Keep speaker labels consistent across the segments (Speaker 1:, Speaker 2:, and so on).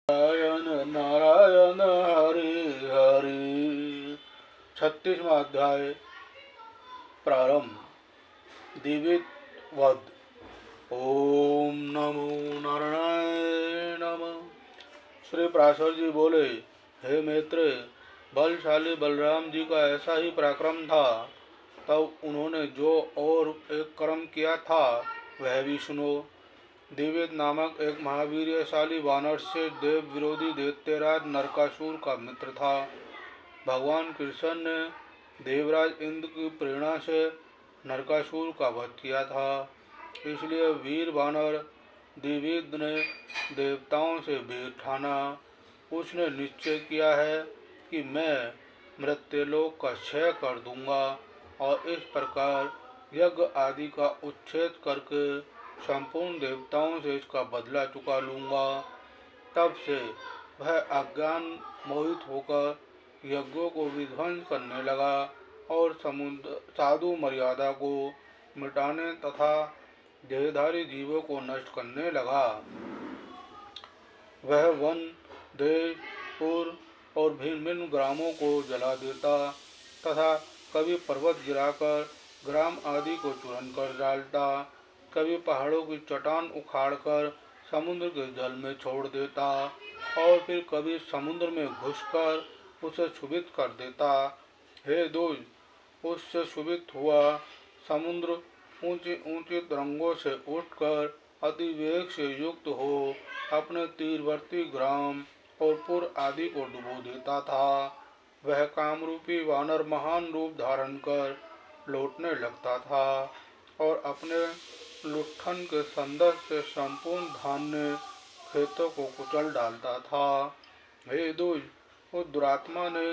Speaker 1: नारायण नारायण हरे हरे। 36वां अध्याय प्रारंभ। दिव्य वध। ओम नमो नारायण नमः। श्री पराशर जी बोले, हे मित्र, बलशाली बलराम जी का ऐसा ही पराक्रम था। तब उन्होंने जो और एक कर्म किया था वह भी सुनो। देवव्रत नामक एक महावीरशाली वानर से देव विरोधी दैत्यराज नरकासुर का मित्र था। भगवान कृष्ण ने देवराज इंद्र की प्रेरणा से नरकासुर का वध किया था। इसलिए वीर वानर देवव्रत ने देवताओं से भेंट ठाना। उसने निश्चय किया है कि मैं मृत्युलोक का क्षय कर दूंगा और इस प्रकार यज्ञ आदि का उच्छेद करके संपूर्ण देवताओं से इसका बदला चुका लूंगा। तब से वह अज्ञान मोहित होकर यज्ञों को विध्वंस करने लगा और साधु मर्यादा को मिटाने तथा देहधारी जीवों को नष्ट करने लगा। वह वन, देश, पुर और भिन्न भिन्न ग्रामों को जला देता तथा कभी पर्वत गिराकर ग्राम आदि को चूर्ण कर डालता, कभी पहाड़ों की चट्टान उखाड़कर समुद्र के जल में छोड़ देता और फिर कभी समुद्र में घुसकर उसे क्षुभित कर देता। हे दूज, उससे क्षुभित हुआ समुद्र ऊंची ऊंची तरंगों से उठकर अति वेग से युक्त हो अपने तीरवर्ती ग्राम और पुर आदि को डुबो देता था। वह कामरूपी वानर महान रूप धारण कर लौटने लगता था और अपने लुट्ठन के संदर्भ से संपूर्ण धान्य खेतों को कुचल डालता था। हे दूज, उस दुरात्मा ने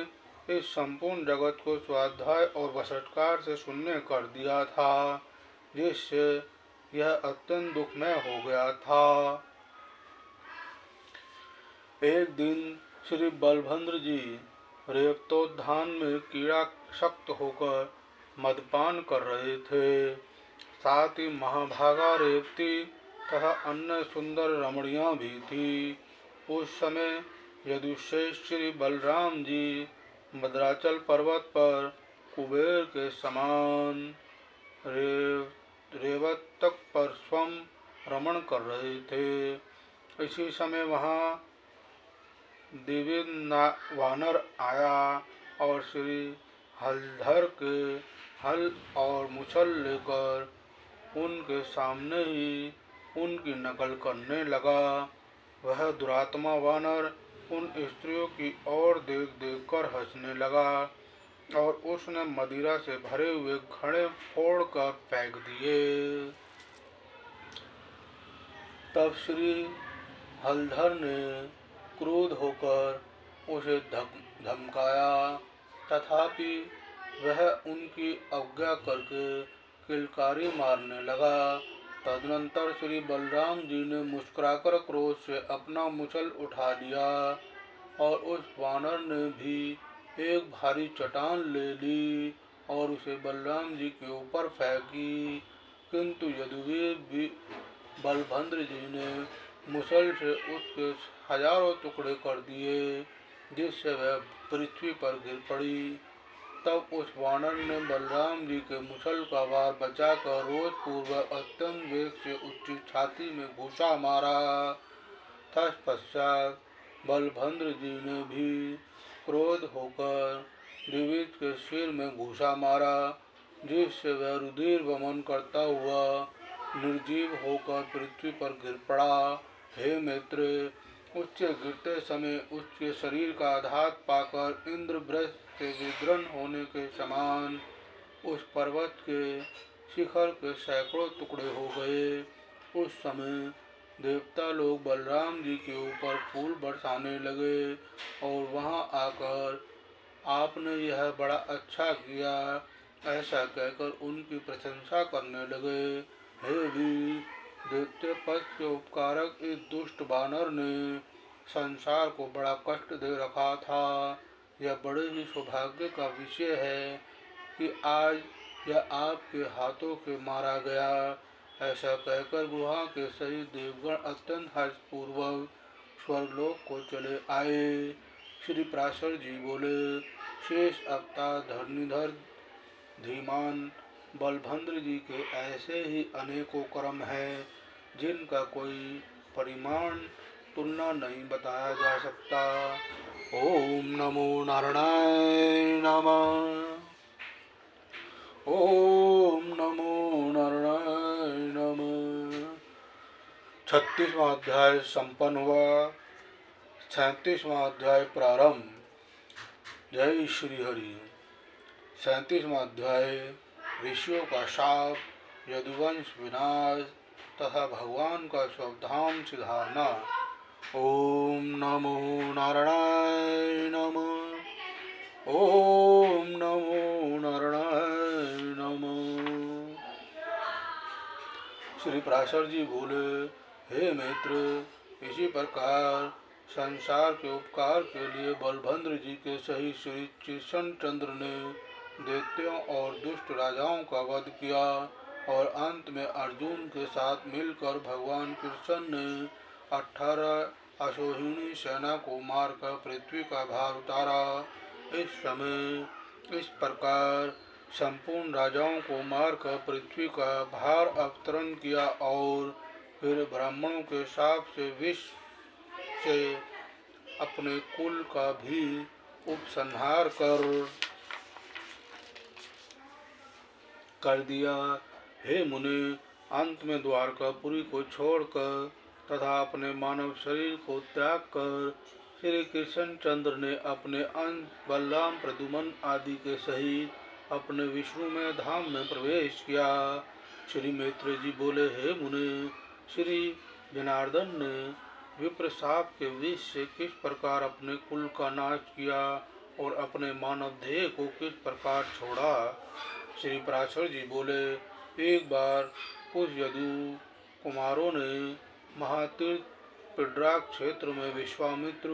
Speaker 1: इस संपूर्ण जगत को स्वाध्याय और वशत्कार से शून्य कर दिया था, जिससे यह अत्यंत दुखमय हो गया था। एक दिन श्री बलभद्र जी रेवतोद्यान में कीड़ा शक्त होकर मदपान कर रहे थे। साथ ही महाभागा रेवती तथा अन्य सुंदर रमणियां भी थी। उस समय यदुश्रेष्ठ श्री बलराम जी भद्राचल पर्वत पर कुबेर के समान रेवतक पर स्वम रमण कर रहे थे। इसी समय वहां दिव्य वानर आया और श्री हलधर के हल और मुछल लेकर उनके सामने ही उनकी नकल करने लगा। वह दुरात्मा वानर उन स्त्रियों की ओर देख देख कर हंसने लगा और उसने मदिरा से भरे हुए घड़े फोड़कर फेंक दिए। तब श्री हलधर ने क्रोध होकर उसे धमकाया, तथापि वह उनकी अवज्ञा करके किलकारी मारने लगा। तदनंतर श्री बलराम जी ने मुस्कुराकर क्रोध से अपना मुछल उठा लिया और उस वानर ने भी एक भारी चट्टान ले ली और उसे बलराम जी के ऊपर फेंकी, किंतु यदुवीर बलभद्र जी ने मुसल से उसके हजारों टुकड़े कर दिए, जिससे वह पृथ्वी पर गिर पड़ी। तब उस वानर ने बलराम जी के मुसल का वार बचाकर रोष पूर्वक अत्यंत वेग से उसकी छाती में घूसा मारा। तत्पश्चात बलभद्र जी ने भी क्रोध होकर दिव्य के सिर में घूसा मारा, जिससे वह रुधिर वमन करता हुआ निर्जीव होकर पृथ्वी पर गिर पड़ा। हे मित्र, उससे गिरते समय उसके शरीर का आघात पाकर इंद्रवृत्त से विदीर्ण होने के समान उस पर्वत के शिखर के सैकड़ों टुकड़े हो गए। उस समय देवता लोग बलराम जी के ऊपर फूल बरसाने लगे और वहां आकर आपने यह बड़ा अच्छा किया ऐसा कहकर उनकी प्रशंसा करने लगे। हे वीर, दैत्य पद के उपकारक इस दुष्ट वानर ने संसार को बड़ा कष्ट दे रखा था। यह बड़े ही सौभाग्य का विषय है कि आज यह आपके हाथों से मारा गया। ऐसा कहकर गुहा के सही देवगण अत्यंत हर्षपूर्वक स्वर्गलोक को चले आए। श्री पराशर जी बोले, शेष अवतार धरणीधर धीमान बलभद्र जी के ऐसे ही अनेकों कर्म हैं जिनका कोई परिमाण तुलना नहीं बताया जा सकता। ओम नमो नारायणाय नमः। ओम नमो नारायणाय नमः। 36वां अध्याय संपन्न हुआ। 37वां अध्याय प्रारंभ। जय श्री हरि। 37वां अध्याय ऋषियों का शाप, यदुवंश विनाश तथा भगवान का स्वधाम सिधारना। ओम नमो नारायणाय नमः। ओम नमो नारायणाय नमः। श्री पराशर जी बोले, हे मित्र, इसी प्रकार संसार के उपकार के लिए बलभद्र जी के सही श्री कृष्ण चंद्र ने दैत्यों और दुष्ट राजाओं का वध किया और अंत में अर्जुन के साथ मिलकर भगवान कृष्ण ने 18 अश्वहिणी सेना को मारकर पृथ्वी का भार उतारा। इस समय इस प्रकार संपूर्ण राजाओं को मारकर पृथ्वी का भार अवतरण किया और फिर ब्राह्मणों के शाप से विष से अपने कुल का भी उपसंहार कर दिया। हे मुनि, अंत में द्वारकापुरी को छोड़कर तथा अपने मानव शरीर को त्याग कर श्री कृष्णचंद्र ने अपने अंश बलराम प्रद्युम्न आदि के सहित अपने विष्णुमय धाम में प्रवेश किया। श्री मैत्री जी बोले, हे मुनि, श्री जनार्दन ने विप्र शाप के विष से किस प्रकार अपने कुल का नाश किया और अपने मानव देह को किस प्रकार छोड़ा। श्री पराशर जी बोले, एक बार कुछ यदु कुमारों ने महातीर्थ पिड्राक क्षेत्र में विश्वामित्र,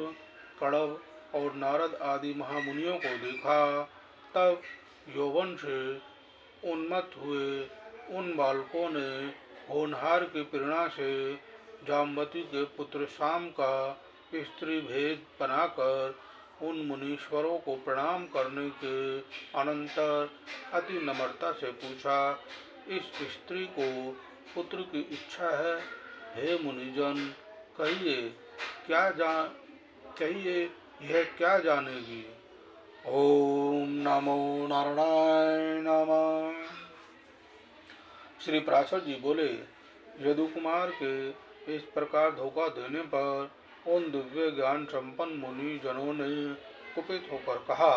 Speaker 1: कणव और नारद आदि महामुनियों को देखा। तब यौवन से उन्मत्त हुए उन बालकों ने होनहार की प्रेरणा से जाम्बती के पुत्र शाम का स्त्री भेद बनाकर उन मुनीश्वरों को प्रणाम करने के अनंतर अति नम्रता से पूछा, इस स्त्री को पुत्र की इच्छा है। हे मुनिजन, कहिए यह क्या जानेगी। ओम नमो नारायणाय नमः। श्री पराशर जी बोले, यदु कुमार के इस प्रकार धोखा देने पर उन दिव्य ज्ञान संपन्न मुनि जनों ने कुपित होकर कहा,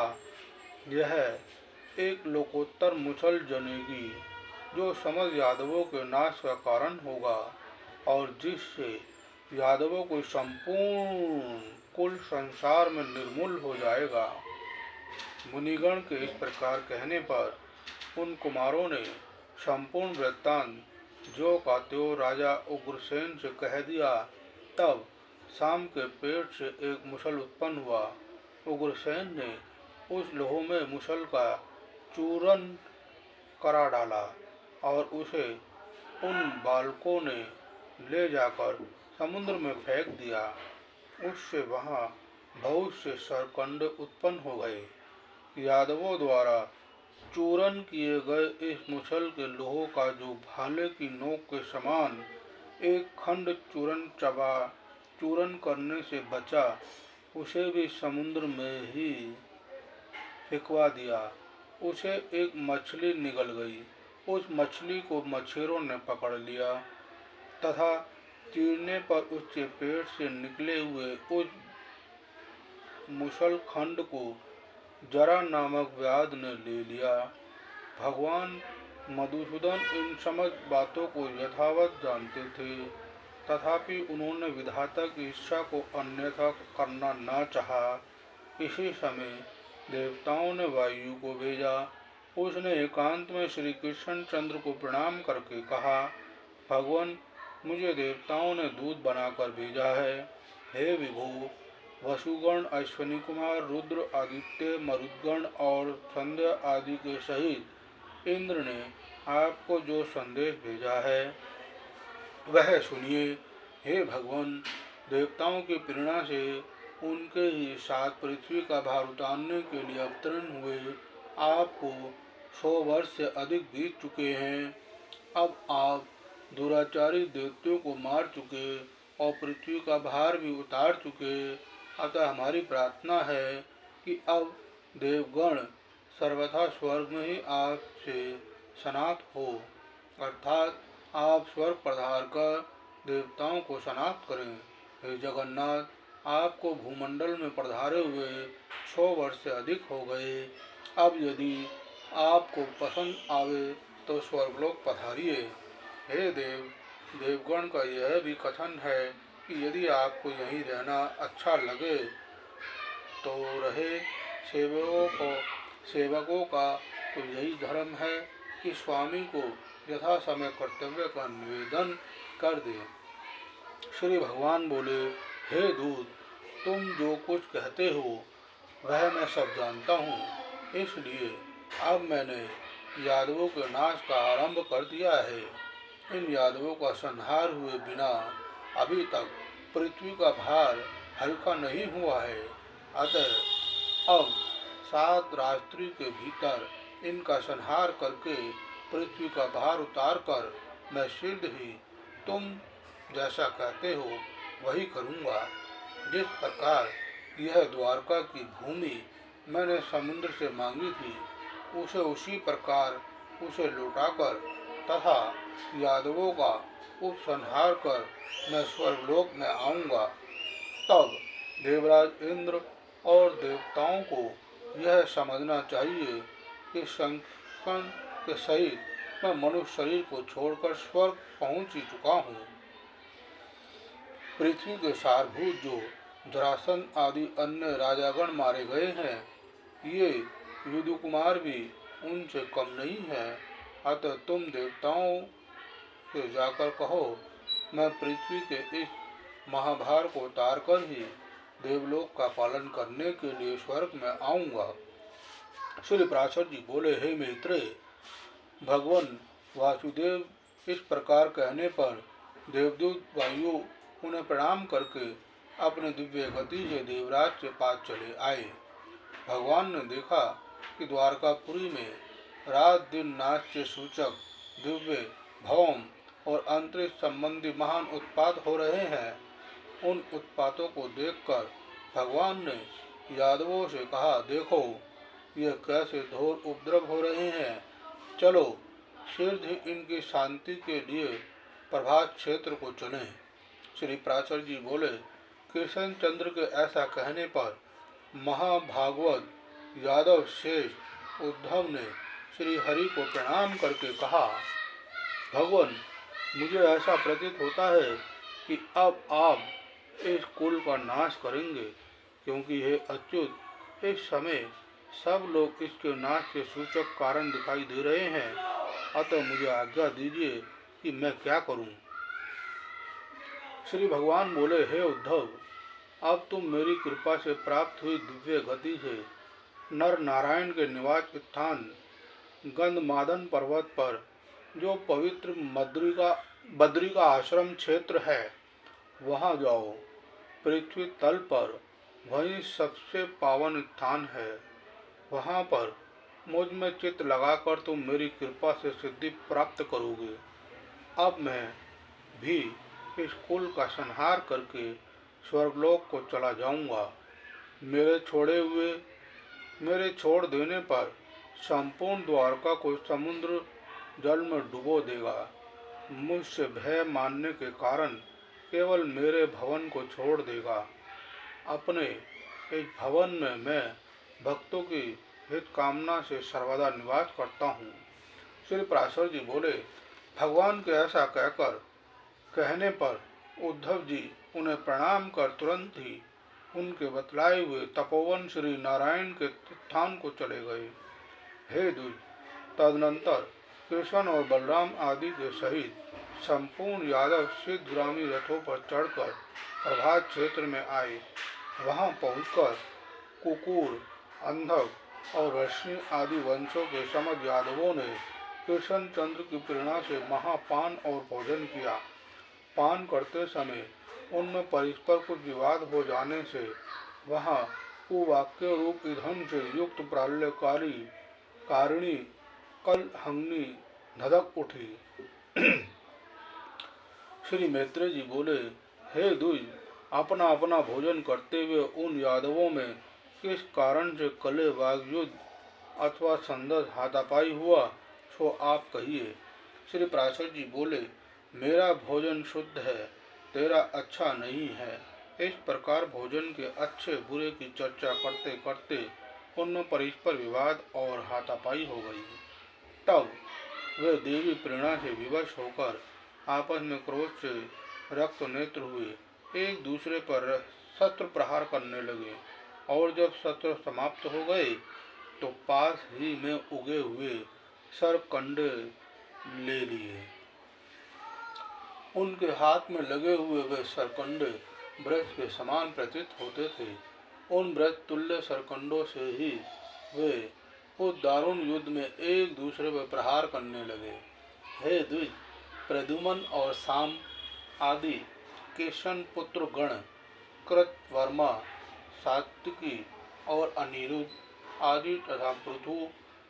Speaker 1: यह एक लोकोत्तर मुसल जनेगी जो समस्त यादवों के नाश का कारण होगा और जिससे यादवों को संपूर्ण कुल संसार में निर्मूल हो जाएगा। मुनिगण के इस प्रकार कहने पर उन कुमारों ने संपूर्ण वृत्तांत जो का त्यो राजा उग्रसेन से कह दिया। तब शाम के पेट से एक मुसल उत्पन्न हुआ। उग्रसेन ने उस लोह में मुसल का चूरन करा डाला और उसे उन बालकों ने ले जाकर समुद्र में फेंक दिया। उससे वहां बहुत से सरकंड उत्पन्न हो गए। यादवों द्वारा चूरन किए गए इस मुसल के लोह का जो भाले की नोक के समान एक खंड चूरन करने से बचा, उसे भी समुद्र में ही फेंकवा दिया। उसे एक मछली निगल गई। उस मछली को मछेरों ने पकड़ लिया तथा चीरने पर उसके पेट से निकले हुए उस मुसल खंड को जरा नामक व्याध ने ले लिया। भगवान मधुसूदन इन समस्त बातों को यथावत जानते थे, तथापि उन्होंने विधाता की इच्छा को अन्यथा करना न चाहा। इसी समय देवताओं ने वायु को भेजा। उसने एकांत में श्री कृष्णचंद्र को प्रणाम करके कहा, भगवान, मुझे देवताओं ने दूत बनाकर भेजा है। हे विभु, वसुगण, अश्विनी कुमार, रुद्र, आदित्य, मरुद्गण और संध्या आदि के सहित इंद्र ने आपको जो संदेश भेजा है वह सुनिए। हे भगवान, देवताओं की प्रेरणा से उनके ही साथ पृथ्वी का भार उतारने के लिए अवतरण हुए। आपको 100 वर्ष से अधिक बीत चुके हैं। अब आप दुराचारी दैत्यों को मार चुके और पृथ्वी का भार भी उतार चुके। अतः हमारी प्रार्थना है कि अब देवगण सर्वथा स्वर्ग में ही आपसे सनात हो, अर्थात आप स्वर्ग पधार कर देवताओं को सनात करें। हे जगन्नाथ, आपको भूमंडल में पधारे हुए 100 वर्ष से अधिक हो गए। अब यदि आपको पसंद आवे तो स्वर्गलोक पधारिए। हे देवगण का यह भी कथन है कि यदि आपको यहीं रहना अच्छा लगे तो रहे। सेवकों का तो यही धर्म है कि स्वामी को यथा समय कर्तव्य का निवेदन कर दे। श्री भगवान बोले, हे दूत, तुम जो कुछ कहते हो वह मैं सब जानता हूँ, इसलिए अब मैंने यादवों के नाश का आरंभ कर दिया है। इन यादवों का संहार हुए बिना अभी तक पृथ्वी का भार हल्का नहीं हुआ है। अतः अब 7 रात्रि के भीतर इनका संहार करके पृथ्वी का भार उतार कर मैं शीघ्र ही तुम जैसा कहते हो वही करूँगा। जिस प्रकार यह द्वारका की भूमि मैंने समुद्र से मांगी थी, उसे उसी प्रकार उसे लौटाकर तथा यादवों का उपसंहार कर मैं स्वर्गलोक में आऊँगा। तब देवराज इंद्र और देवताओं को यह समझना चाहिए कि संकन के सहित मैं मनुष्य शरीर को छोड़कर स्वर्ग पहुँच ही चुका हूँ। पृथ्वी के सारभूत जो जरासंध आदि अन्य राजागण मारे गए हैं, ये युधकुमार भी उनसे कम नहीं है। अतः तुम देवताओं से जाकर कहो, मैं पृथ्वी के इस महाभार को उतार कर ही देवलोक का पालन करने के लिए स्वर्ग में आऊँगा। श्री पराशर जी बोले, हे मैत्रेय, भगवान वासुदेव इस प्रकार कहने पर देवदूत वायु उन्हें प्रणाम करके अपने दिव्य गति से देवराज के पास चले आए। भगवान ने देखा कि द्वारकापुरी में रात दिन नाच के सूचक दिव्य भौम और अंतरिक्ष संबंधी महान उत्पात हो रहे हैं। उन उत्पातों को देखकर भगवान ने यादवों से कहा, देखो यह कैसे घोर उपद्रव हो रहे हैं। चलो शीघ्र ही इनकी शांति के लिए प्रभात क्षेत्र को चलें। श्री पराशर जी बोले, कृष्ण चंद्र के ऐसा कहने पर महाभागवत यादव शेष उद्धव ने श्री हरि को प्रणाम करके कहा, भगवान, मुझे ऐसा प्रतीत होता है कि अब आप इस कुल का नाश करेंगे, क्योंकि हे अच्युत, इस समय सब लोग इसके नाश के सूचक कारण दिखाई दे रहे हैं। अतः मुझे आज्ञा दीजिए कि मैं क्या करूं। श्री भगवान बोले, हे उद्धव, अब तुम मेरी कृपा से प्राप्त हुई दिव्य गति से नर नारायण के निवास स्थान गंधमादन पर्वत पर जो पवित्र बद्री का आश्रम क्षेत्र है वहां जाओ। पृथ्वी तल पर वही सबसे पावन स्थान है। वहां पर मुझ में चित्त लगाकर तुम मेरी कृपा से सिद्धि प्राप्त करोगे। अब मैं भी इस कुल का संहार करके स्वर्गलोक को चला जाऊंगा। मेरे छोड़ देने पर संपूर्ण द्वारका को समुद्र जल में डुबो देगा। मुझसे भय मानने के कारण केवल मेरे भवन को छोड़ देगा। अपने इस भवन में मैं भक्तों की हित कामना से सर्वदा निवास करता हूँ। श्री पराशर जी बोले, भगवान के ऐसा कहने पर उद्धव जी उन्हें प्रणाम कर तुरंत ही उनके बतलाए हुए तपोवन श्री नारायण के स्थान को चले गए। हे द्विज, तदनंतर कृष्ण और बलराम आदि के सहित संपूर्ण यादव सिद्धग्रामी रथों पर चढ़कर प्रभात क्षेत्र में आए। वहां पहुंचकर कुकुर, अंधक और रश्मि आदि वंशों के समझ यादवों ने कृष्णचंद्र की प्रेरणा से महापान और भोजन किया। पान करते समय उनमें परस्पर कुछ विवाद हो जाने से वहाँ कुवाक्य रूप ईंधन से युक्त प्राल्यकारी कारिणी कलहंगनी धधक उठी। श्री मैत्रेय जी बोले, हे द्विज, अपना अपना भोजन करते हुए उन यादवों में किस कारण से कले वाग्युद्ध अथवा संदर्भ हाथापाई हुआ, सो आप कहिए। श्री पराशर जी बोले, मेरा भोजन शुद्ध है, तेरा अच्छा नहीं है। इस प्रकार भोजन के अच्छे बुरे की चर्चा करते करते उनमें परस्पर विवाद और हाथापाई हो गई। तब वे देवी प्रेरणा से विवश होकर आपस में क्रोध से रक्त नेत्र हुए, एक दूसरे पर शस्त्र प्रहार करने लगे, और जब शस्त्र समाप्त हो गए तो पास ही में उगे हुए सरकंडे ले लिए। उनके हाथ में लगे हुए वे सरकंडे ब्रज के समान प्रतीत होते थे। उन ब्रज तुल्य सरकंडों से ही वे उस दारुण युद्ध में एक दूसरे पर प्रहार करने लगे। हे द्विज, प्रद्युमन और साम आदि केशन पुत्र गण, कृतवर्मा, सात्विकी और अनिरुद्ध आदि तथा पृथु,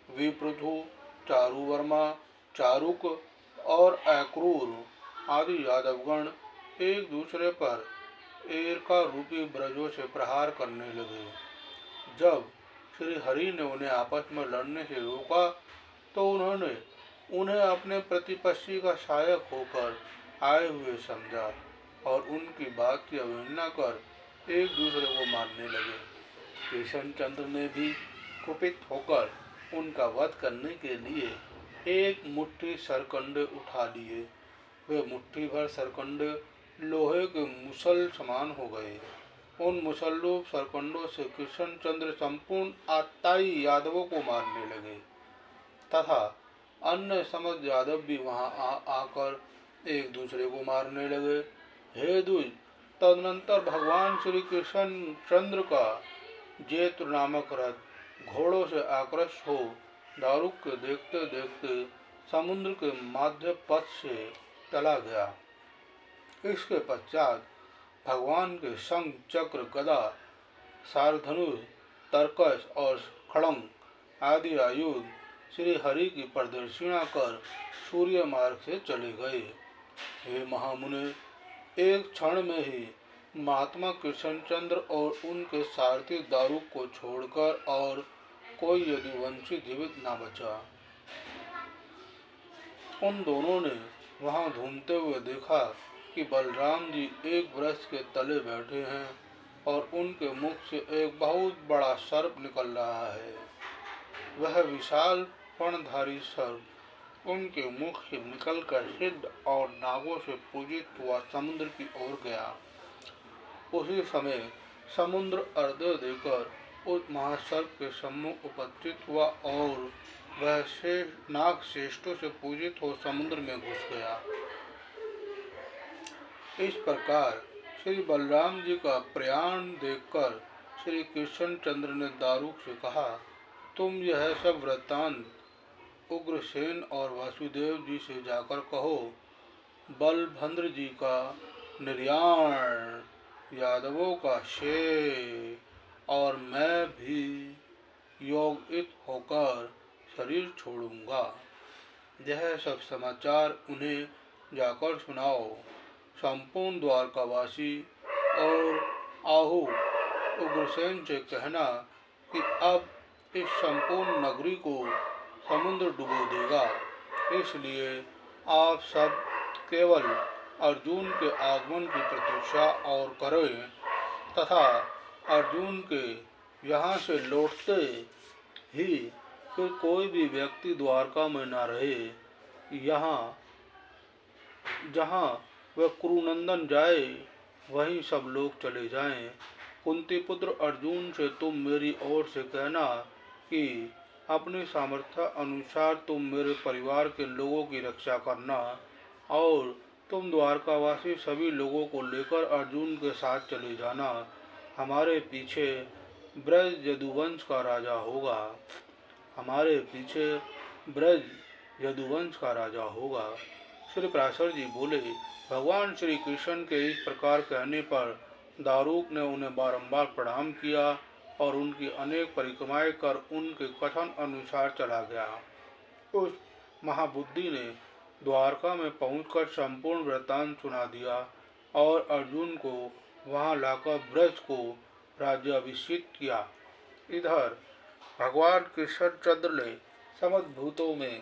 Speaker 1: विपृथु, चारुवर्मा, चारुक और अक्रूर आदि यादवगण एक दूसरे पर एरका रूपी ब्रजों से प्रहार करने लगे। जब श्री हरि ने उन्हें आपस में लड़ने से रोका तो उन्होंने उन्हें अपने प्रतिपक्षी का सहायक होकर आए हुए समझा और उनकी बात की अवहेलना कर एक दूसरे को मारने लगे। किशन चंद्र ने भी कुपित होकर उनका वध करने के लिए एक मुट्ठी सरकंडे उठा लिए। वे मुट्ठी भर सरकंडे लोहे के मुसल समान हो गए। उन मुसल्लूप सरकंडों से किशन चंद्र संपूर्ण आताई यादवों को मारने लगे तथा अन्य समस्त यादव भी वहां आकर एक दूसरे को मारने लगे। हे द्विज, तदनंतर भगवान श्री कृष्ण चंद्र का जेत्र नामक रथ घोड़ों से आकृष्ट हो दारुक के देखते देखते समुद्र के माध्य पथ से चला गया। इसके पश्चात भगवान के शंख, चक्र, गदा, सारधनुष, तरकश और खड़ंग आदि आयुध श्री हरि की प्रदक्षिणा कर सूर्य मार्ग से चले गए। हे महामुने, एक क्षण में ही महात्मा कृष्णचंद्र और उनके सारथी दारुक को छोड़कर और कोई यदुवंशी जीवित न बचा। उन दोनों ने वहां घूमते हुए देखा कि बलराम जी एक वृक्ष के तले बैठे हैं और उनके मुख से एक बहुत बड़ा सर्प निकल रहा है। वह विशाल फणधारी सर्प उनके मुख से निकलकर सिद्ध और नागों से पूजित हुआ समुद्र की ओर गया। उसी समय समुद्र अर्घ्य देकर उस महासर्प के सम्मुख उपस्थित हुआ और वह नाग श्रेष्ठों से पूजित हो समुद्र में घुस गया। इस प्रकार श्री बलराम जी का प्रयाण देखकर श्री कृष्णचंद्र ने दारुक से कहा, तुम यह सब वृत्तांत उग्रसेन और वासुदेव जी से जाकर कहो। बलभद्र जी का निर्याण, यादवों का शेष और मैं भी योगित होकर शरीर छोड़ूंगा। यह सब समाचार उन्हें जाकर सुनाओ। संपूर्ण द्वारकावासी और आहू उग्रसेन से कहना कि अब इस संपूर्ण नगरी को समुद्र डुबो देगा, इसलिए आप सब केवल अर्जुन के आगमन की प्रतीक्षा और करें तथा अर्जुन के यहाँ से लौटते ही फिर कोई भी व्यक्ति द्वारका में न रहे। यहाँ जहाँ वह कुरुनंदन जाए वहीं सब लोग चले जाएं। कुंती पुत्र अर्जुन से तुम मेरी ओर से कहना कि अपने सामर्थ्य अनुसार तुम मेरे परिवार के लोगों की रक्षा करना और तुम द्वारकावासी सभी लोगों को लेकर अर्जुन के साथ चले जाना। हमारे पीछे ब्रज यदुवंश का राजा होगा। हमारे पीछे ब्रज यदुवंश का राजा होगा। श्री पराशर जी बोले, भगवान श्री कृष्ण के इस प्रकार कहने पर दारुक ने उन्हें बारंबार प्रणाम किया और उनकी अनेक परिक्रमाएं कर उनके कथन अनुसार चला गया। उस महाबुद्धि ने द्वारका में पहुंचकर संपूर्ण वृत्तांत सुना दिया और अर्जुन को वहां लाकर ब्रज को राज्याभिषिक्त किया। इधर भगवान कृष्णचंद्र ने समस्त भूतों में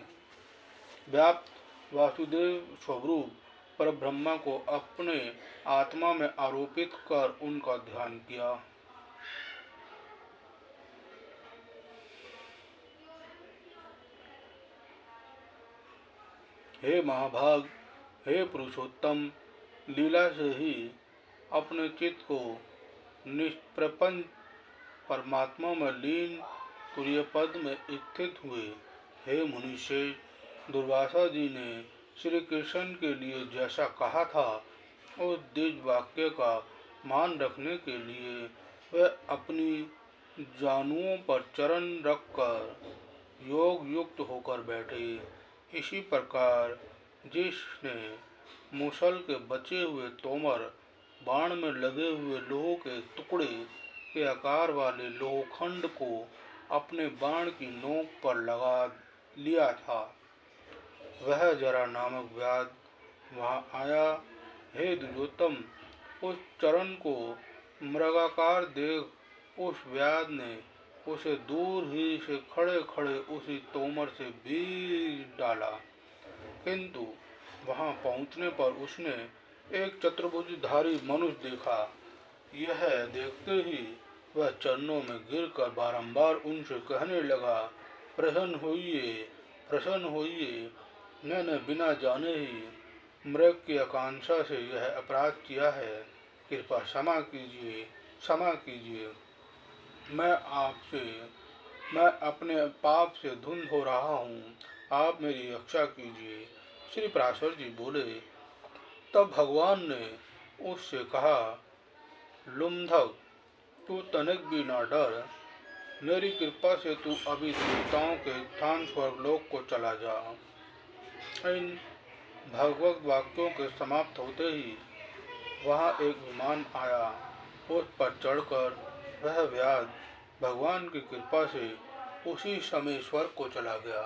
Speaker 1: व्याप्त वासुदेव स्वरूप परब्रह्म को अपने आत्मा में आरोपित कर उनका ध्यान किया। हे महाभाग, हे पुरुषोत्तम, लीला से ही अपने चित्त को निष्प्रपंच परमात्मा में लीन तुरीय पद में स्थित हुए। हे मुनिश्रेष्ठ, दुर्वासा जी ने श्री कृष्ण के लिए जैसा कहा था उस दिव्य वाक्य का मान रखने के लिए वह अपनी जानुओं पर चरण रखकर योग युक्त होकर बैठे। इसी प्रकार जिसने मूसल के बचे हुए तोमर बाण में लगे हुए लोह के टुकड़े के आकार वाले लोहखंड को अपने बाण की नोक पर लगा लिया था, वह जरा नामक व्याध वहाँ आया। हे दुर्योत्तम, उस चरण को मृगाकार देख उस व्याध ने उसे दूर ही से खड़े खड़े उसी तोमर से बींच डाला, किंतु वहां पहुंचने पर उसने एक चतुर्भुजधारी मनुष्य देखा। यह देखते ही वह चरणों में गिरकर बारंबार उनसे कहने लगा, प्रसन्न होइए, प्रसन्न होइए, मैंने बिना जाने ही मृग की आकांक्षा से यह अपराध किया है, कृपा क्षमा कीजिए, क्षमा कीजिए। मैं अपने पाप से धुंध हो रहा हूँ, आप मेरी रक्षा कीजिए। श्री पराशर जी बोले, तब भगवान ने उससे कहा, लुम्धक, तू तनिक भी न डर, मेरी कृपा से तू अभी देवताओं के स्थान स्वर्गलोक को चला जा। इन भगवत वाक्यों के समाप्त होते ही वहाँ एक विमान आया। उस पर चढ़कर वह व्याध भगवान की कृपा से उसी समय स्वर्ग को चला गया।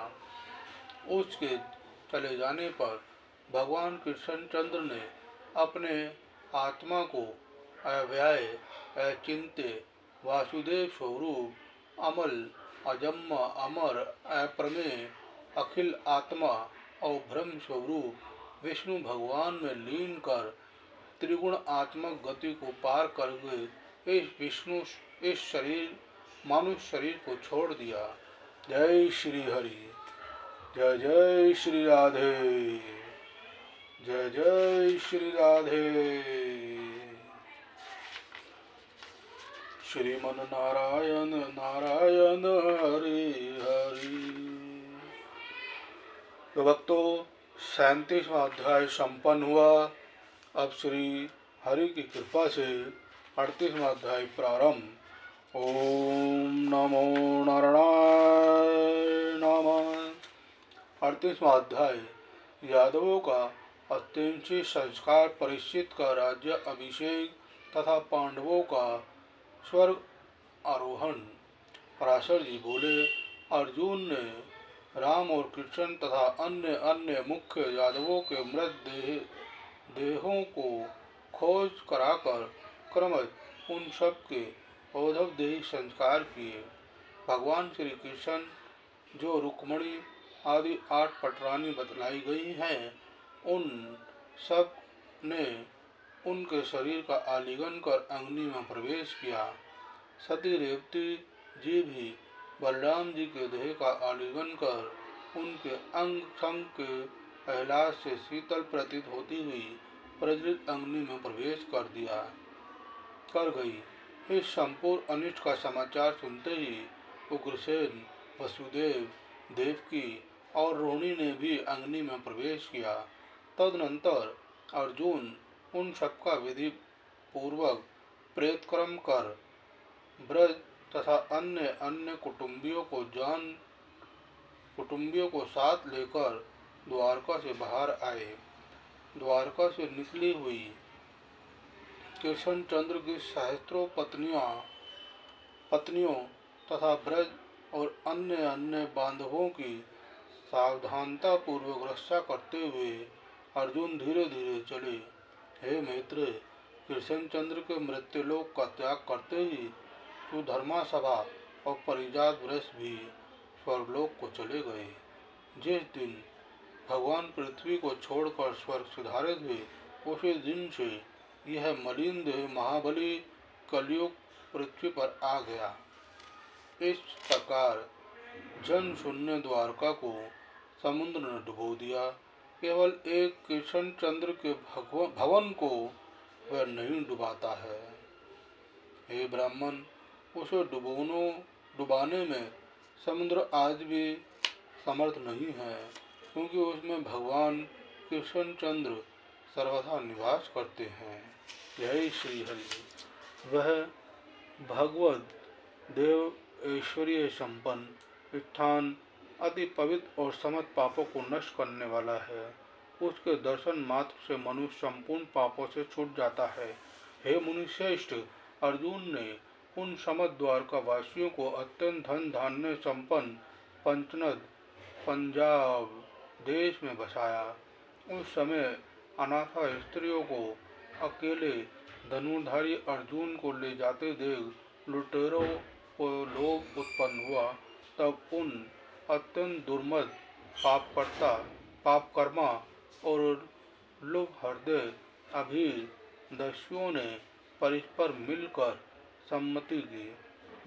Speaker 1: उसके चले जाने पर भगवान कृष्णचंद्र ने अपने आत्मा को अव्यय, अचिंत्य, वासुदेव स्वरूप, अमल, अजन्मा, अमर, अप्रमेय, अखिल आत्मा और ब्रह्म स्वरूप विष्णु भगवान में लीन कर त्रिगुण आत्मक गति को पार करके इस शरीर मानुष शरीर को छोड़ दिया। जय श्री हरि, जय जय श्री राधे, जय जय श्री राधे। श्रीमन नारायण नारायण हरि हरि। तो भक्तों, 37वां अध्याय संपन्न हुआ। अब श्री हरि की कृपा से 38वां अध्याय प्रारंभ। ओम नमो नारायणाय नमः। 38वां अध्याय यादवों का अत्यंत संस्कार परीक्षित का राज्य अभिषेक तथा पांडवों का स्वर्ग आरोहण। पराशर जी बोले, अर्जुन ने राम और कृष्ण तथा अन्य अन्य मुख्य यादवों के मृत देहों को खोज कराकर क्रमश उन सब के औधवदेही संस्कार किए। भगवान श्री कृष्ण जो रुक्मणी आदि 8 पटरानी बतलाई गई हैं, उन सब ने उनके शरीर का आलिंगन कर अग्नि में प्रवेश किया। सती रेवती जी भी बलराम जी के देह का आलिंगन कर उनके अंग संग के एहलास से शीतल प्रतीत होती हुई प्रज्वलित अग्नि में प्रवेश कर गई। इस संपूर्ण अनिष्ट का समाचार सुनते ही उग्रसेन, वसुदेव, देवकी और रोहिणी ने भी अग्नि में प्रवेश किया। तदनंतर अर्जुन उन सबका विधि पूर्वक प्रेतक्रम कर ब्रज तथा अन्य अन्य कुटुंबियों को साथ लेकर द्वारका से बाहर आए। द्वारका से निकली हुई कृष्णचंद्र की सहस्त्रों पत्नियों तथा ब्रज और अन्य अन्य बांधवों की सावधानता पूर्वक रक्षा करते हुए अर्जुन धीरे धीरे चले। हे मित्र, कृष्णचंद्र के मृत्युलोक का त्याग करते ही सुधर्मा सभा और परिजात वृष भी स्वर्गलोक को चले गए। जिस दिन भगवान पृथ्वी को छोड़कर स्वर्ग सिधारित हुए, उसी दिन से यह मलिन देह महाबली कलयुग पृथ्वी पर आ गया। इस प्रकार जन शून्य द्वारका को समुद्र ने डुबो दिया। केवल एक कृष्णचंद्र के भवन को वह नहीं डुबाता है। हे ब्राह्मण, उसे डुबाने में समुद्र आज भी समर्थ नहीं है, क्योंकि उसमें भगवान कृष्णचंद्र सर्वथा निवास करते हैं। यही श्री हरि वह भगवत देव ऐश्वर्य संपन्न स्थान अति पवित्र और समस्त पापों को नष्ट करने वाला है। उसके दर्शन मात्र से मनुष्य संपूर्ण पापों से छूट जाता है। हे मुनिश्रेष्ठ, अर्जुन ने उन समस्त द्वारका वासियों को अत्यंत धन धान्य संपन्न पंचनद पंजाब देश में बसाया। उस समय अनाथा स्त्रियों को अकेले धनुर्धारी अर्जुन को ले जाते देख लुटेरों को लोभ उत्पन्न हुआ। तब उन अत्यंत दुर्मद पापकर्मा और लुभ हृदय अभीर दस्युओं ने परस्पर मिलकर सम्मति की,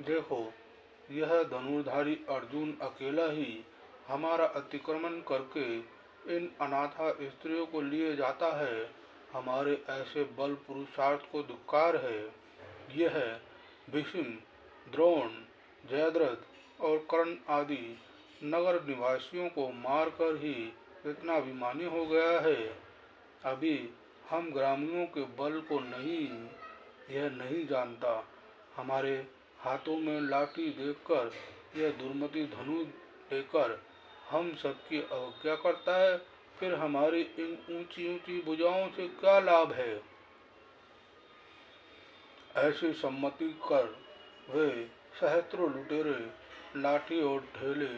Speaker 1: देखो, यह धनुर्धारी अर्जुन अकेला ही हमारा अतिक्रमण करके इन अनाथा स्त्रियों को लिए जाता है। हमारे ऐसे बल पुरुषार्थ को धिक्कार है। यह भीष्म, द्रोण, जयद्रथ और कर्ण आदि नगर निवासियों को मारकर ही इतना अभिमानी हो गया है। अभी हम ग्रामीणों के बल को यह नहीं जानता। हमारे हाथों में लाठी देखकर यह दुर्मति धनुष लेकर हम सबकी अवज्ञा करता है। फिर हमारी इन ऊंची ऊंची भुजाओं से क्या लाभ है। ऐसी सम्मति कर वे सहस्त्रों लुटेरे लाठी और ढेले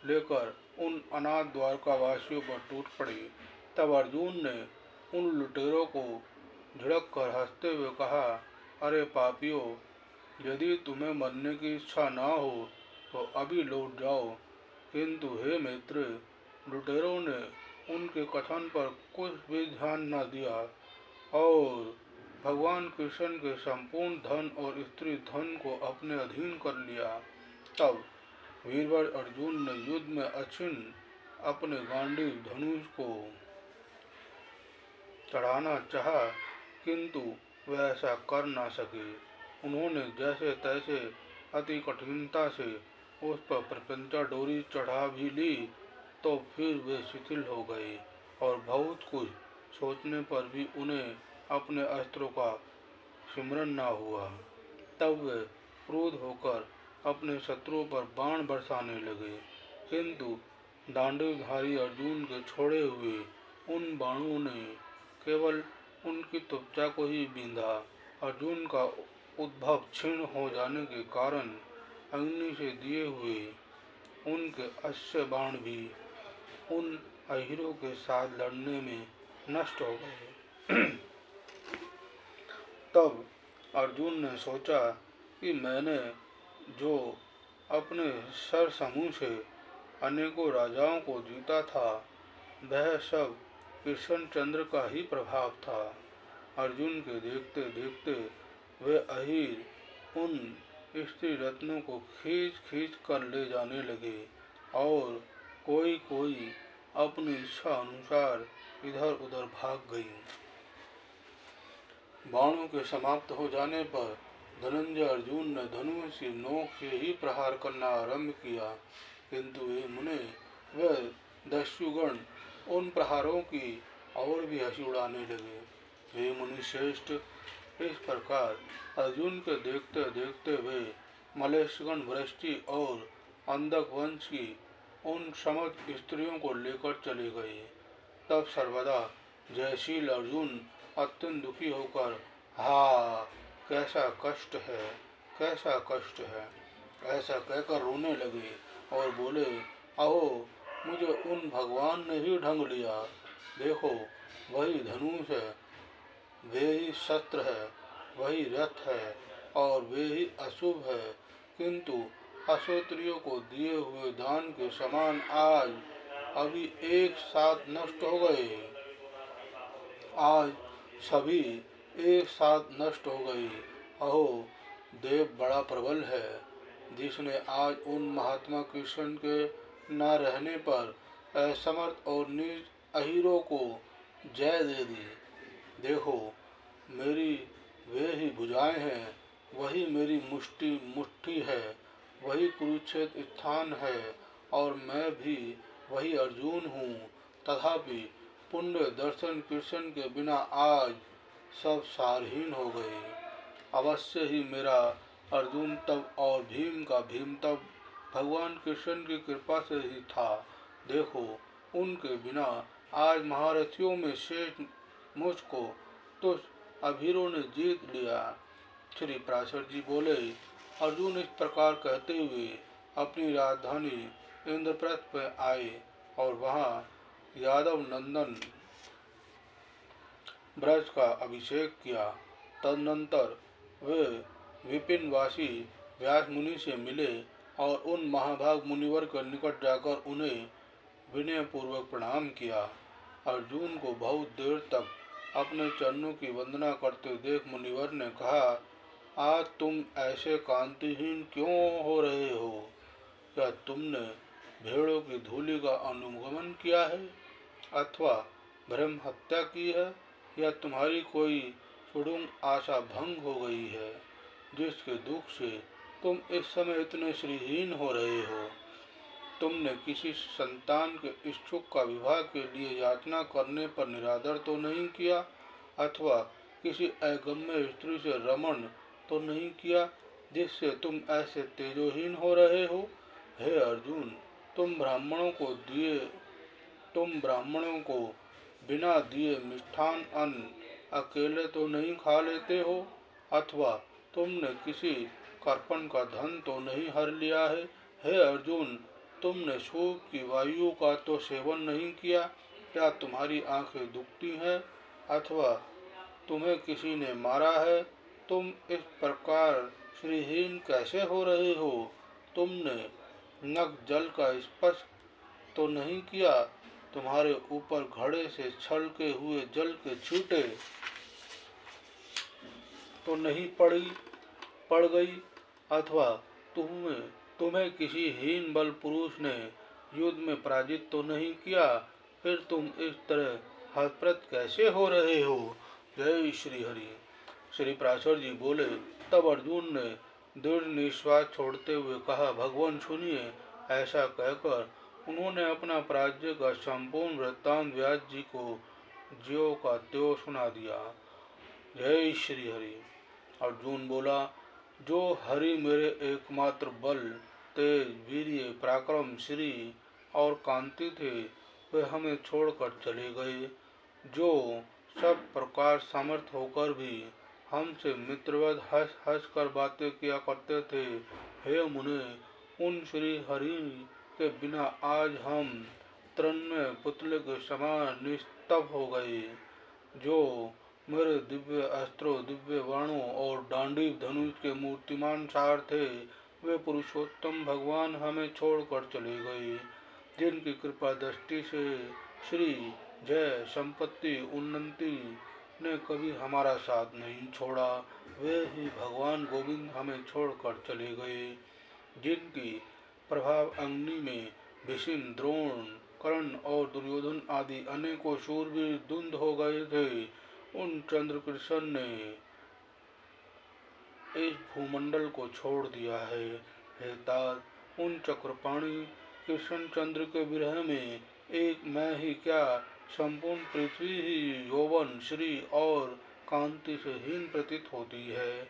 Speaker 1: लेकर उन अनाथ द्वारकावासियों पर टूट पड़े। तब अर्जुन ने उन लुटेरों को झिड़क कर हंसते हुए कहा, अरे पापियों, यदि तुम्हें मरने की इच्छा न हो तो अभी लौट जाओ। किंतु हे मित्र, लुटेरों ने उनके कथन पर कुछ भी ध्यान न दिया और भगवान कृष्ण के संपूर्ण धन और स्त्री धन को अपने अधीन कर लिया। तब वीरवर अर्जुन ने युद्ध में अछिन्न अपने गांडीव धनुष को चढ़ाना चाहा, किंतु वह ऐसा कर न सके। उन्होंने जैसे तैसे अति कठिनता से उस पर प्रपंचा डोरी चढ़ा भी ली, तो फिर वे शिथिल हो गए और बहुत कुछ सोचने पर भी उन्हें अपने अस्त्रों का स्मरण न हुआ। तब वे क्रोध होकर अपने शत्रुओं पर बाण बरसाने लगे, किंतु दांडवधारी अर्जुन के छोड़े हुए उन बाणों ने केवल उनकी त्वचा को ही बींधा। अर्जुन का उद्भव क्षीण हो जाने के कारण अग्नि से दिए हुए उनके अश्व बाण भी उन अहिरों के साथ लड़ने में नष्ट हो गए। तब अर्जुन ने सोचा कि मैंने जो अपने सर समूह से अनेकों राजाओं को जीता था, वह सब कृष्णचंद्र का ही प्रभाव था। अर्जुन के देखते देखते वे अहीर उन स्त्री रत्नों को खींच खींच कर ले जाने लगे और कोई कोई अपनी इच्छा अनुसार इधर उधर भाग गई। बाणों के समाप्त हो जाने पर धनंजय अर्जुन ने धनुष की नोक से ही प्रहार करना आरंभ किया, किंतु वे मुने वे दस्युगण उन प्रहारों की और भी हंसी उड़ाने लगे। वे मुनि श्रेष्ठ, इस प्रकार अर्जुन के देखते देखते वे मलेशगण वृष्टि और अंधक वंश की उन समस्त स्त्रियों को लेकर चले गए। तब सर्वदा जयशील अर्जुन अत्यंत दुखी होकर, हा कैसा कष्ट है, कैसा कष्ट है, ऐसा कहकर रोने लगे और बोले, अहो मुझे उन भगवान ने ही ढंग लिया। देखो वही धनुष है, वे ही शस्त्र है, वही रथ है और वे ही अशुभ है, किंतु अक्षत्रियों को दिए हुए दान के समान आज अभी एक साथ नष्ट हो गए। आज सभी एक साथ नष्ट हो गई। अहो देव बड़ा प्रबल है, जिसने आज उन महात्मा कृष्ण के न रहने पर असमर्थ और निज अहीरों को जय दे दी। देखो मेरी वे ही भुजाएं हैं, वही मेरी मुष्टि मुट्ठी है, वही कुरुक्षेत्र स्थान है और मैं भी वही अर्जुन हूँ। तथापि पुण्य दर्शन कृष्ण के बिना आज सब सारहीन हो गए। अवश्य ही मेरा अर्जुन तब और भीम का भीम तब भगवान कृष्ण की कृपा से ही था। देखो उनके बिना आज महारथियों में शेष मुझको तो अभीरों ने जीत लिया। श्री पराशर जी बोले, अर्जुन इस प्रकार कहते हुए अपनी राजधानी इंद्रप्रस्थ पर आए और वहां यादव नंदन ब्रज का अभिषेक किया। तदनंतर वे विपिनवासी व्यास मुनि से मिले और उन महाभाग मुनिवर के निकट जाकर उन्हें विनय पूर्वक प्रणाम किया। अर्जुन को बहुत देर तक अपने चरणों की वंदना करते देख मुनिवर ने कहा, आज तुम ऐसे कांतिहीन क्यों हो रहे हो? क्या तुमने भेड़ों की धूलि का अनुगमन किया है अथवा ब्रह्म हत्या की है, या तुम्हारी कोई सुडुम आशा भंग हो गई है, जिसके दुख से तुम इस समय इतने श्रीहीन हो रहे हो? तुमने किसी संतान के इच्छुक का विवाह के लिए याचना करने पर निरादर तो नहीं किया अथवा किसी अगम्य स्त्री से रमण तो नहीं किया, जिससे तुम ऐसे तेजोहीन हो रहे हो? हे अर्जुन, तुम ब्राह्मणों को बिना दिए मिष्ठान अन्न अकेले तो नहीं खा लेते हो, अथवा तुमने किसी कर्पण का धन तो नहीं हर लिया है? हे अर्जुन, तुमने सूप की वायु का तो सेवन नहीं किया? क्या तुम्हारी आंखें दुखती हैं अथवा तुम्हें किसी ने मारा है? तुम इस प्रकार श्रीहीन कैसे हो रहे हो? तुमने नख जल का स्पर्श तो नहीं किया? तुम्हारे ऊपर घड़े से छलके हुए जल के छींटे तो नहीं पड़ गई? अथवा तुम्हें किसी हीन बल पुरुष ने युद्ध में पराजित तो नहीं किया? फिर तुम इस तरह हतप्रत कैसे हो रहे हो? जय श्री हरि। श्री पराशर जी बोले, तब अर्जुन ने दृढ़ निश्वास छोड़ते हुए कहा, भगवान सुनिए। ऐसा कहकर उन्होंने अपना पराजय का संपूर्ण वृत्तांत व्यास जी को ज्यों का त्यों सुना दिया। जय श्री हरि। अर्जुन बोला, जो हरि मेरे एकमात्र बल, तेज, वीर्य, पराक्रम, श्री और कांति थे, वे हमें छोड़कर चले गए। जो सब प्रकार समर्थ होकर भी हमसे मित्रवत हंस हंस कर बातें किया करते थे, हे मुने, उन श्री हरि के बिना आज हम तृणमय पुतले के समान निस्तब्ध हो गए। जो मेरे दिव्य अस्त्रों, दिव्य बाणों और डांडीव धनुष के मूर्तिमान सार थे, वे पुरुषोत्तम भगवान हमें छोड़कर चले गए। जिनकी कृपा दृष्टि से श्री, जय, संपत्ति, उन्नति ने कभी हमारा साथ नहीं छोड़ा, वे ही भगवान गोविंद हमें छोड़कर चले गए। जिनकी प्रभाव अग्नि में भीष्म, द्रोण, कर्ण और दुर्योधन आदि अनेकों शूरवीर धुंध हो गए थे, उन चंद्रकृष्ण ने इस भूमंडल को छोड़ दिया है। हे तात, उन चक्रपाणी कृष्ण चंद्र के विरह में एक मैं ही क्या, संपूर्ण पृथ्वी ही यौवन, श्री और कांति से हीन प्रतीत होती है।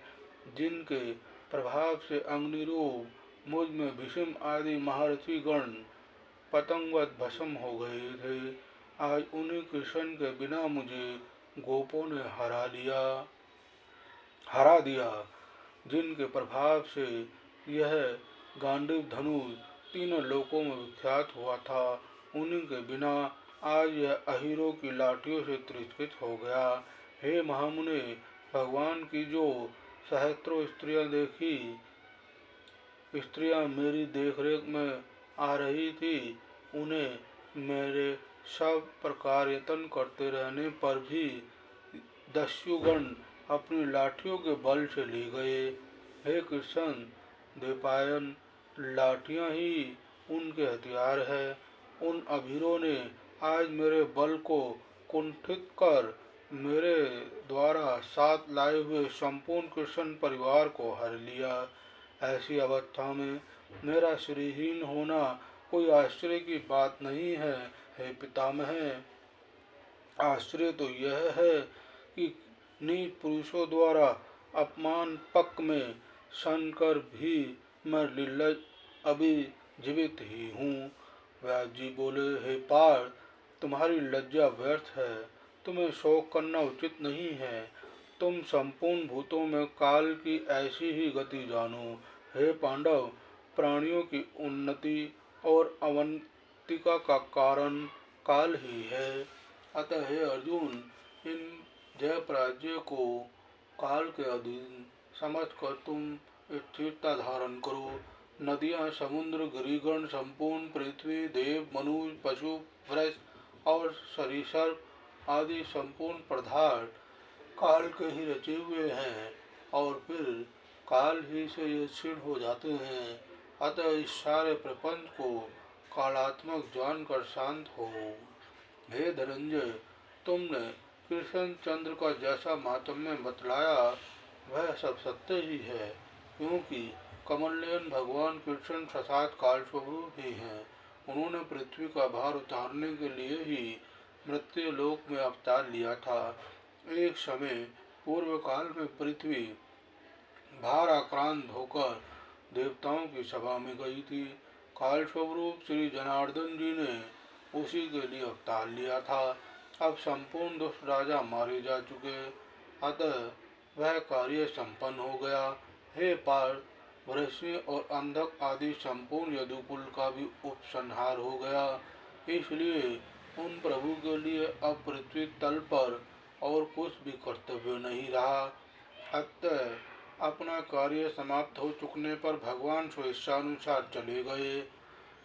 Speaker 1: जिनके प्रभाव से अग्निरूप मुझ में भीष्म आदि महारथी गण पतंगवत भस्म हो गए थे, आज उन्हीं कृष्ण के बिना मुझे गोपों ने हरा दिया, जिनके प्रभाव से यह गांडीव धनुष तीनों लोकों में विख्यात हुआ था। उन्हीं के बिना आज यह अहीरों की लाठियों से तिरस्कृत हो गया। हे महामुने, भगवान की जो सहस्त्रों स्त्रियां मेरी देखरेख में आ रही थी, उन्हें मेरे सब प्रकार यत्न करते रहने पर भी दस्युगण अपनी लाठियों के बल से ले गए। हे कृष्ण द्वैपायन, लाठियां ही उनके हथियार है। उन अभीरों ने आज मेरे बल को कुंठित कर मेरे द्वारा साथ लाए हुए संपूर्ण कृष्ण परिवार को हर लिया। ऐसी अवस्था में मेरा श्रीहीन होना कोई आश्चर्य की बात नहीं है। हे पितामह, आश्चर्य तो यह है कि नीच पुरुषों द्वारा अपमान पक में सनकर भी मैं निर्लज अभी जीवित ही हूँ। व्यास जी बोले, हे पार्थ, तुम्हारी लज्जा व्यर्थ है, तुम्हें शोक करना उचित नहीं है। तुम संपूर्ण भूतों में काल की ऐसी ही गति जानो। हे पांडव, प्राणियों की उन्नति और अवंतिका का कारण काल ही है। अतः हे अर्जुन, इन जय पराजय को काल के अधीन समझकर तुम स्थिरता धारण करो। नदियां, समुद्र, गिरिगण, संपूर्ण पृथ्वी, देव, मनुष्य, पशु, वृक्ष और सरीसृप आदि संपूर्ण पदार्थ काल के ही रचे हुए हैं और फिर काल ही से ये क्षीण हो जाते हैं। अतः इस सारे प्रपंच को कालात्मक जानकर शांत हो। हे धनंजय, तुमने कृष्ण चंद्र का जैसा मातम्य बतलाया वह सब सत्य ही है, क्योंकि कमलनयन भगवान कृष्ण साक्षात काल स्वरूप ही हैं। उन्होंने पृथ्वी का भार उतारने के लिए ही मृत्यु लोक में अवतार लिया था। एक समय पूर्व काल में पृथ्वी भार आक्रांत होकर देवताओं की सभा में गई थी। काल स्वरूप श्री जनार्दन जी ने उसी के लिए अवतार लिया था। अब संपूर्ण दुष्ट राजा मारे जा चुके, अतः वह कार्य संपन्न हो गया। हे पार्थ, वृष्णि और अंधक आदि संपूर्ण यदुकुल का भी उपसंहार हो गया। इसलिए उन प्रभु के लिए अब पृथ्वी तल पर और कुछ भी कर्तव्य नहीं रहा। अतः अपना कार्य समाप्त हो चुकने पर भगवान स्वेच्छानुसार चले गए।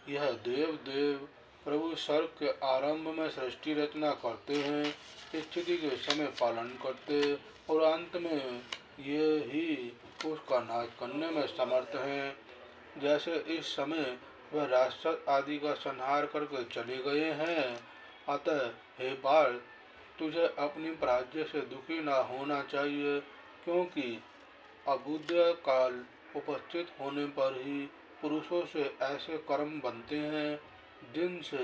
Speaker 1: यह देव प्रभु स्वर्ग के आरंभ में सृष्टि रचना करते हैं, स्थिति के समय पालन करते और अंत में ये ही उसका नाश करने में समर्थ हैं। जैसे इस समय वह राक्षस आदि का संहार करके चले गए हैं। अतः हे पार्थ, तुझे अपनी पराजय से दुखी न होना चाहिए, क्योंकि अबुद्ध काल उपस्थित होने पर ही पुरुषों से ऐसे कर्म बनते हैं जिनसे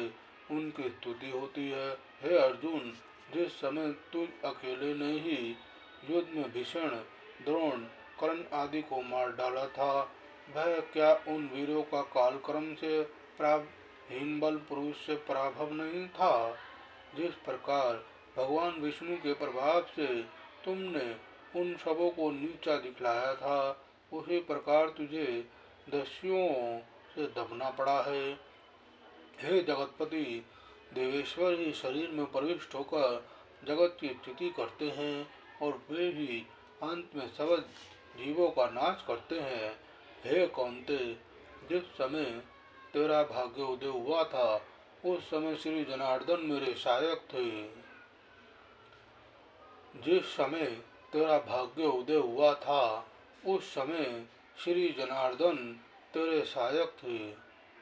Speaker 1: उनकी स्तुति होती है। हे अर्जुन, जिस समय तुझ अकेले ने ही युद्ध में भीषण, द्रोण, कर्ण आदि को मार डाला था, वह क्या उन वीरों का कालक्रम से प्राप्त हीन बल पुरुष से पराभव नहीं था? जिस प्रकार भगवान विष्णु के प्रभाव से तुमने उन सबों को नीचा दिखलाया था, उसी प्रकार तुझे दस्युओं से दबना पड़ा है। हे जगतपति, देवेश्वर ही शरीर में प्रविष्ट होकर जगत की स्थिति करते हैं और वे ही अंत में सब जीवों का नाश करते हैं। हे कौन्ते, जिस समय तेरा भाग्योदय हुआ था, उस समय श्री जनार्दन मेरे सहायक थे। जिस समय तेरा भाग्य उदय हुआ था, उस समय श्री जनार्दन तेरे सहायक थे,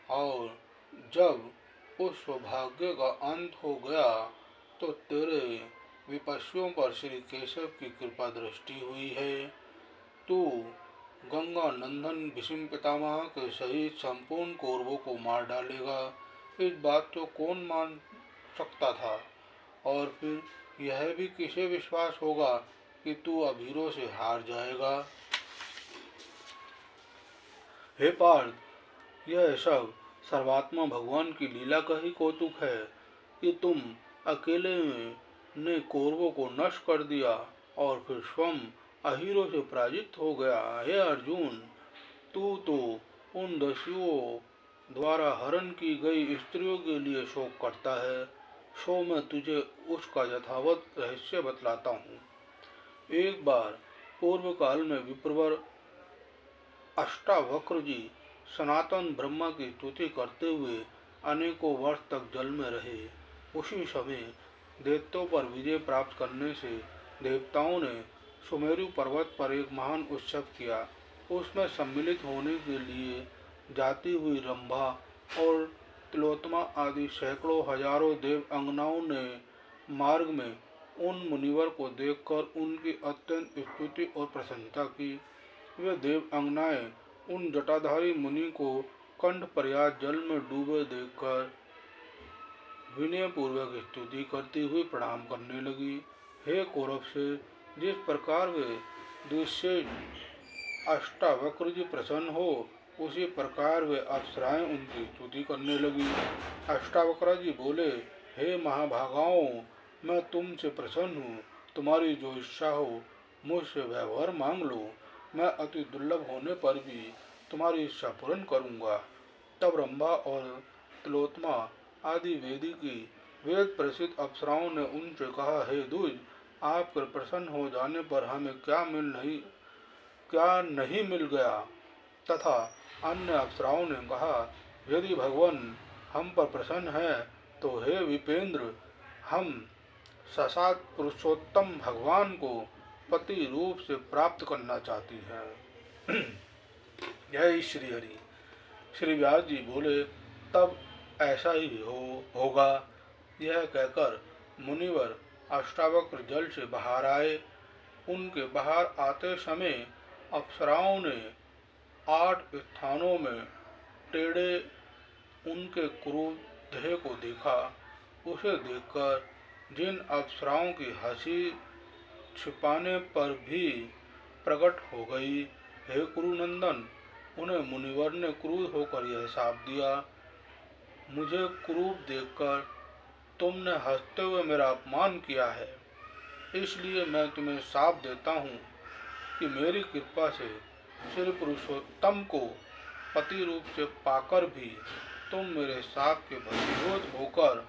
Speaker 1: और जब उस सौभाग्य का अंत हो गया तो तेरे विपस्सियों पर श्री केशव की कृपा दृष्टि हुई है। तू गंगा नंदन भीष्म पितामह के सहित संपूर्ण कौरवों को मार डालेगा, इस बात को कौन मान सकता था? और फिर यह भी किसे विश्वास होगा कि तू अभीरों से हार जाएगा? हे पार्थ, यह सब सर्वात्मा भगवान की लीला का ही कौतुक है कि तुम अकेले में ने कौरवों को नष्ट कर दिया और फिर स्वयं अहीरों से पराजित हो गया। हे अर्जुन, तू तो उन दस्युओं द्वारा हरण की गई स्त्रियों के लिए शोक करता है, सो मैं तुझे उसका यथावत रहस्य बतलाता हूँ। एक बार पूर्व काल में विप्रवर अष्टावक्र जी सनातन ब्रह्मा की स्तुति करते हुए अनेकों वर्ष तक जल में रहे। उसी समय दैत्यों पर विजय प्राप्त करने से देवताओं ने सुमेरु पर्वत पर एक महान उत्सव किया। उसमें सम्मिलित होने के लिए जाती हुई रंभा और तिलोत्तमा आदि सैकड़ों हजारों देव अंगनाओं ने मार्ग में उन मुनिवर को देखकर उनकी अत्यंत स्तुति और प्रशंसा की। वे देव अंगनाएं उन जटाधारी मुनि को कंठ पर्याप्त जल में डूबे देखकर विनय पूर्वक स्तुति करती हुई प्रणाम करने लगी। हे कौरव से, जिस प्रकार वे दृश्य अष्टावक्र जी प्रसन्न हो, उसी प्रकार वे अप्सराएं उनकी स्तुति करने लगी। अष्टावक्र जी बोले, हे महाभागाओं, मैं तुमसे प्रसन्न हूँ। तुम्हारी जो इच्छा हो मुझसे वह मांग लो। मैं अति दुर्लभ होने पर भी तुम्हारी इच्छा पूर्ण करूँगा। तब रंभा और तिलोत्तमा आदि वेदी की वेद प्रसिद्ध अप्सराओं ने उनसे कहा, हे द्विज, आपके प्रसन्न हो जाने पर हमें क्या नहीं मिल गया। तथा अन्य अप्सराओं ने कहा, यदि भगवान हम पर प्रसन्न है तो हे विपेंद्र, हम साक्षात पुरुषोत्तम भगवान को पति रूप से प्राप्त करना चाहती हैं। जय श्री हरि। श्री व्यास जी बोले, तब ऐसा ही होगा। यह कहकर मुनिवर अष्टावक्र जल से बाहर आए। उनके बाहर आते समय अप्सराओं ने 8 स्थानों में टेढ़े उनके क्रूर देह को देखा। उसे देखकर जिन अप्सराओं की हंसी छिपाने पर भी प्रकट हो गई, हे कुरुनंदन, उन्हें मुनिवर ने क्रुद्ध होकर यह शाप दिया, मुझे क्रूर देखकर तुमने हंसते हुए मेरा अपमान किया है, इसलिए मैं तुम्हें शाप देता हूँ कि मेरी कृपा से श्री पुरुषोत्तम को पति रूप से पाकर भी तुम मेरे शाप के वशीभूत होकर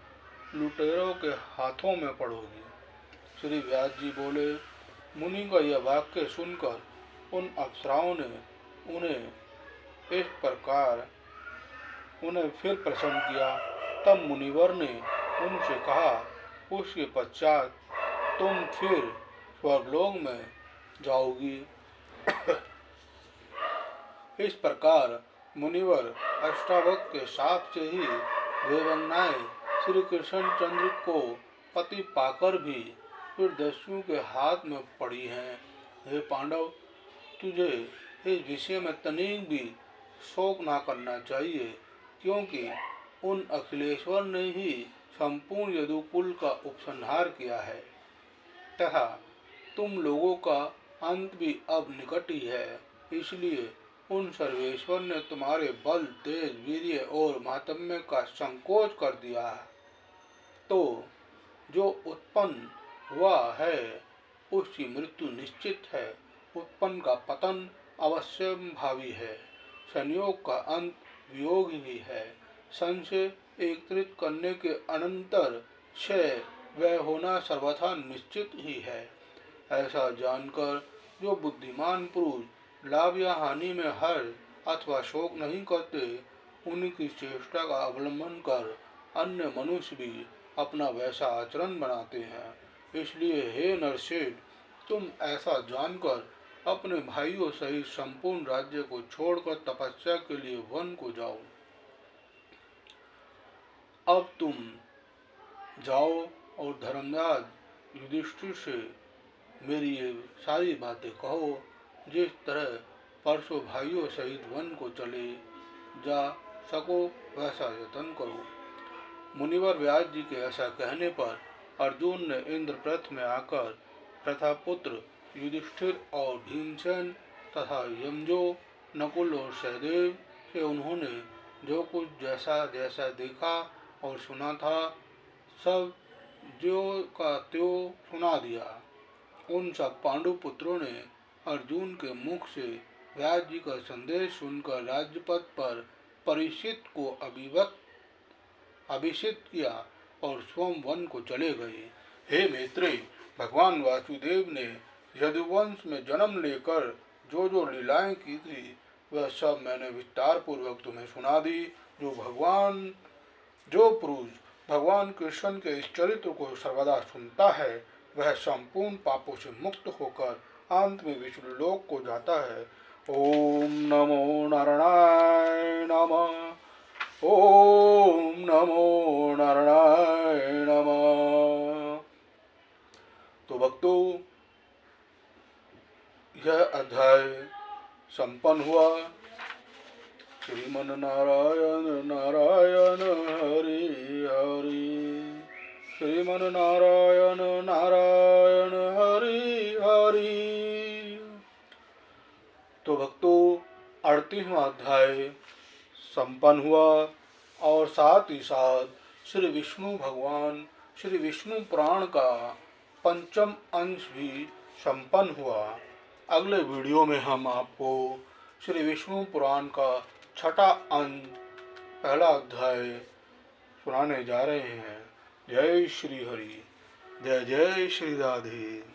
Speaker 1: लुटेरों के हाथों में पड़ोगी। श्री व्यास जी बोले, मुनि का यह वाक्य सुनकर उन अप्सराओं ने उन्हें इस प्रकार फिर प्रसन्न किया। तब मुनिवर ने उनसे कहा, उसके पश्चात तुम फिर स्वर्गलोक में जाओगी। इस प्रकार मुनिवर अष्टावक्र के शाप से ही देवंगनाएं श्री कृष्ण चंद्र को पति पाकर भी फिर दस्युओं के हाथ में पड़ी हैं। हे पांडव, तुझे इस विषय में तनिक भी शोक ना करना चाहिए, क्योंकि उन अखिलेश्वर ने ही संपूर्ण यदुकुल का उपसंहार किया है तथा तुम लोगों का अंत भी अब निकट ही है। इसलिए उन सर्वेश्वर ने तुम्हारे बल, तेज, वीर्य और महात्म्य का संकोच कर दिया है। तो जो उत्पन्न हुआ है उसकी मृत्यु निश्चित है। उत्पन्न का पतन अवश्य भावी है। संयोग का अंत वियोग ही है। संशय एकत्रित करने के अनंतर क्षय वह होना सर्वथा निश्चित ही है। ऐसा जानकर जो बुद्धिमान पुरुष लाभ या हानि में हर्ष अथवा शोक नहीं करते, उनकी चेष्टा का अवलंबन कर अन्य मनुष्य भी अपना वैसा आचरण बनाते हैं। इसलिए हे नरसेठ, तुम ऐसा जानकर अपने भाइयों सहित संपूर्ण राज्य को छोड़कर तपस्या के लिए वन को जाओ। अब तुम जाओ और धर्मराज युधिष्ठिर से मेरी ये सारी बातें कहो। जिस तरह परसों भाइयों सहित वन को चले जा सको वैसा यत्न करो। मुनिवर व्यास जी के ऐसा कहने पर अर्जुन ने इंद्रप्रस्थ में आकर प्रथापुत्र युधिष्ठिर और भीमसेन तथा यमजो, नकुल और सहदेव से उन्होंने जो कुछ जैसा जैसा देखा और सुना था सब ज्यो का त्यों सुना दिया। उन सब पांडु पुत्रों ने अर्जुन के मुख से व्यास जी का संदेश सुनकर राजपथ पर परीक्षित को अभिषिक्त किया और स्वयं वन को चले गए। हे मैत्रेय, भगवान वासुदेव ने यदुवंश में जन्म लेकर जो जो लीलाएं की थी वह सब मैंने विस्तार पूर्वक तुम्हें सुना दी। जो पुरुष भगवान कृष्ण के इस चरित्र को सर्वदा सुनता है वह संपूर्ण पापों से मुक्त होकर अंत में विष्णु लोक को जाता है। ओम नमो नारायणाय नमः। ओम नमो नारायणाय नमः। तो भक्तों, यह अध्याय संपन्न हुआ। श्रीमन नारायण नारायण हरि हरि, श्रीमन नारायण नारायण हरि हरि। तो भक्तों, 38वां अध्याय संपन्न हुआ और साथ ही साथ श्री विष्णु भगवान श्री विष्णु पुराण का पंचम अंश भी संपन्न हुआ। अगले वीडियो में हम आपको श्री विष्णु पुराण का छठा अंश पहला अध्याय सुनाने जा रहे हैं। जय श्री हरि, जय जय श्री राधे।